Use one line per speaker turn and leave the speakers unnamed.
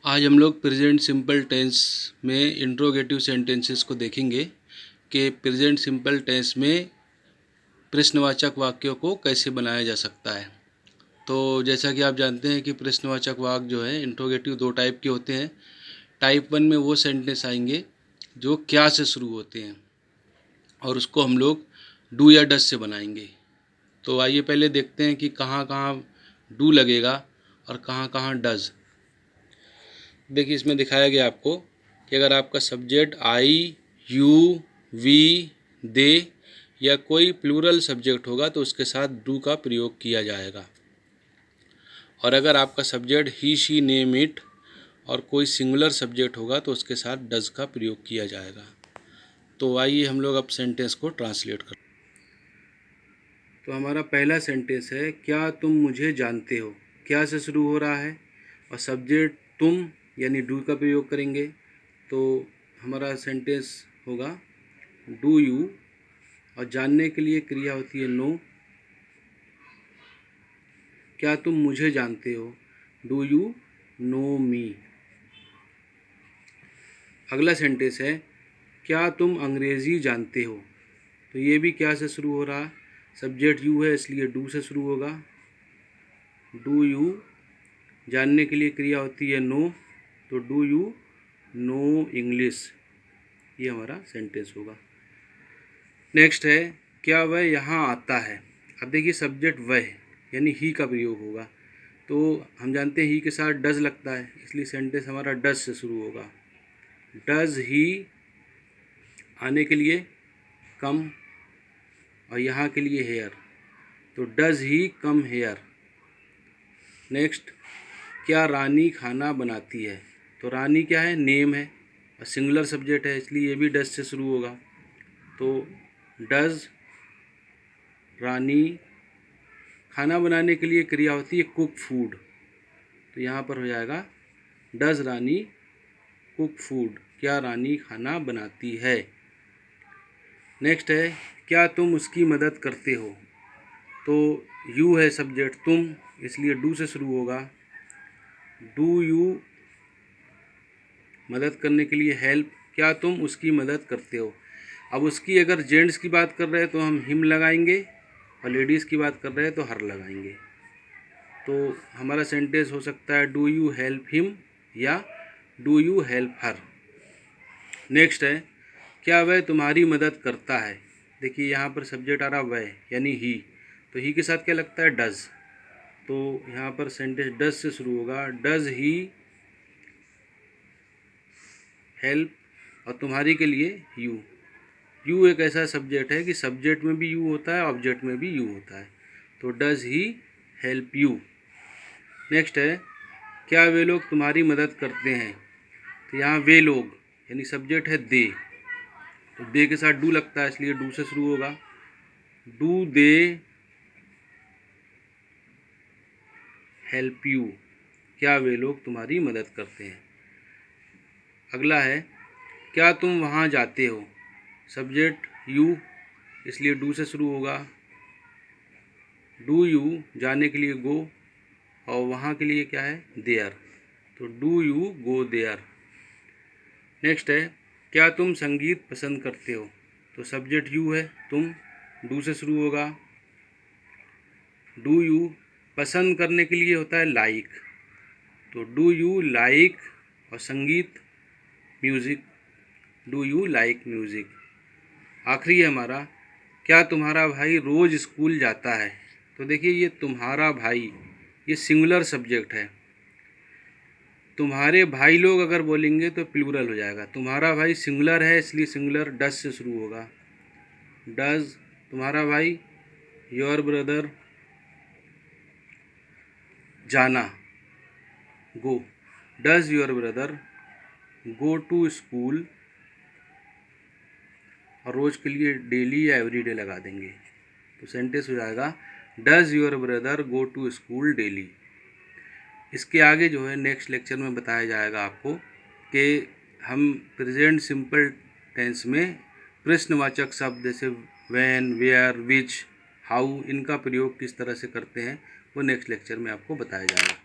आज हम लोग प्रेजेंट सिंपल टेंस में इंट्रोगेटिव सेंटेंसेस को देखेंगे कि प्रेजेंट सिंपल टेंस में प्रश्नवाचक वाक्यों को कैसे बनाया जा सकता है। तो जैसा कि आप जानते हैं कि प्रश्नवाचक वाक्य जो है इंट्रोगेटिव दो टाइप के होते हैं। टाइप 1 में वो सेंटेंस आएंगे जो क्या से शुरू होते हैं और उसको हम लोग डू या डज से बनाएंगे। तो आइए पहले देखते हैं कि कहाँ कहाँ डू लगेगा और कहाँ कहाँ डज। देखिए इसमें दिखाया गया आपको कि अगर आपका सब्जेक्ट आई, यू, वी, दे या कोई प्लूरल सब्जेक्ट होगा तो उसके साथ डू का प्रयोग किया जाएगा। और अगर आपका subject he, she, name, it और कोई सिंगुलर सब्जेक्ट होगा तो उसके साथ डज का प्रयोग किया जाएगा। तो आइए हम लोग अब सेंटेंस को ट्रांसलेट करें। तो हमारा पहला सेंटेंस है, क्या तुम मुझे जानते हो। क्या से शुरू हो रहा है और सब्जेक्ट तुम यानी डू का प्रयोग करेंगे। तो हमारा सेंटेंस होगा डू यू और जानने के लिए क्रिया होती है नो। क्या तुम मुझे जानते हो, डू यू नो मी। अगला सेंटेंस है, क्या तुम अंग्रेज़ी जानते हो। तो ये भी क्या से शुरू हो रहा है, सब्जेक्ट यू है इसलिए डू से शुरू होगा। डू यू, जानने के लिए क्रिया होती है नो, तो डू यू नो इंग्लिश। ये हमारा सेंटेंस होगा। नेक्स्ट है, क्या वह यहाँ आता है। अब देखिए सब्जेक्ट वह यानी ही का प्रयोग होगा, तो हम जानते हैं ही के साथ डज लगता है, इसलिए सेंटेंस हमारा डज से शुरू होगा। डज ही, आने के लिए कम और यहाँ के लिए हेयर, तो does he come here. Next, क्या रानी खाना बनाती है। तो रानी क्या है, नेम है और सिंगुलर सब्जेक्ट है इसलिए ये भी डज से शुरू होगा। तो डज रानी, खाना बनाने के लिए क्रिया होती है कुक फूड, तो यहाँ पर हो जाएगा डज रानी कुक फूड। क्या रानी खाना बनाती है। नेक्स्ट है, क्या तुम उसकी मदद करते हो। तो यू है सब्जेक्ट तुम, इसलिए डू से शुरू होगा। डू यू, मदद करने के लिए हेल्प, क्या तुम उसकी मदद करते हो। अब उसकी अगर जेंट्स की बात कर रहे हैं तो हम हिम लगाएंगे और लेडीज़ की बात कर रहे हैं तो हर लगाएंगे। तो हमारा सेंटेंस हो सकता है डू यू हेल्प हिम या do you help her. Next है, क्या वह तुम्हारी मदद करता है। देखिए यहाँ पर सब्जेक्ट आ रहा वह यानी ही, तो ही के साथ क्या लगता है डज, तो यहाँ पर सेंटेंस डज से शुरू होगा। डज ही हेल्प, और तुम्हारी के लिए यू। यू एक ऐसा सब्जेक्ट है कि सब्जेक्ट में भी यू होता है, ऑब्जेक्ट में भी यू होता है, तो does he help you. Next है, क्या वे लोग तुम्हारी मदद करते हैं। तो यहाँ वे लोग यानी सब्जेक्ट है दे, तो दे के साथ डू लगता है इसलिए डू से शुरू होगा। डू दे हेल्प यू, क्या वे लोग तुम्हारी मदद करते हैं। अगला है, क्या तुम वहाँ जाते हो। सब्जेक्ट यू इसलिए डू से शुरू होगा। डू यू, जाने के लिए गो और वहाँ के लिए क्या है देयर, तो do you go there. Next है, क्या तुम संगीत पसंद करते हो। तो सब्जेक्ट यू है तुम, डू से शुरू होगा। डू यू, पसंद करने के लिए होता है लाइक, तो डू यू लाइक और संगीत music, do you like music. आखिरी है हमारा, क्या तुम्हारा भाई रोज़ स्कूल जाता है। तो देखिए ये तुम्हारा भाई ये सिंगुलर सब्जेक्ट है। तुम्हारे भाई लोग अगर बोलेंगे तो प्लूरल हो जाएगा। तुम्हारा भाई सिंगुलर है इसलिए सिंगुलर डज से शुरू होगा। डज तुम्हारा भाई, योर ब्रदर जाना go, does your brother go to school, और रोज़ के लिए डेली या एवरी डे लगा देंगे, तो सेंटेंस हो जाएगा does your brother go to school daily. इसके आगे जो है नेक्स्ट लेक्चर में बताया जाएगा आपको कि हम प्रेजेंट सिंपल टेंस में प्रश्नवाचक शब्द जैसे व्हेन, वेयर, विच, हाउ इनका प्रयोग किस तरह से करते हैं वो नेक्स्ट लेक्चर में आपको बताया जाएगा।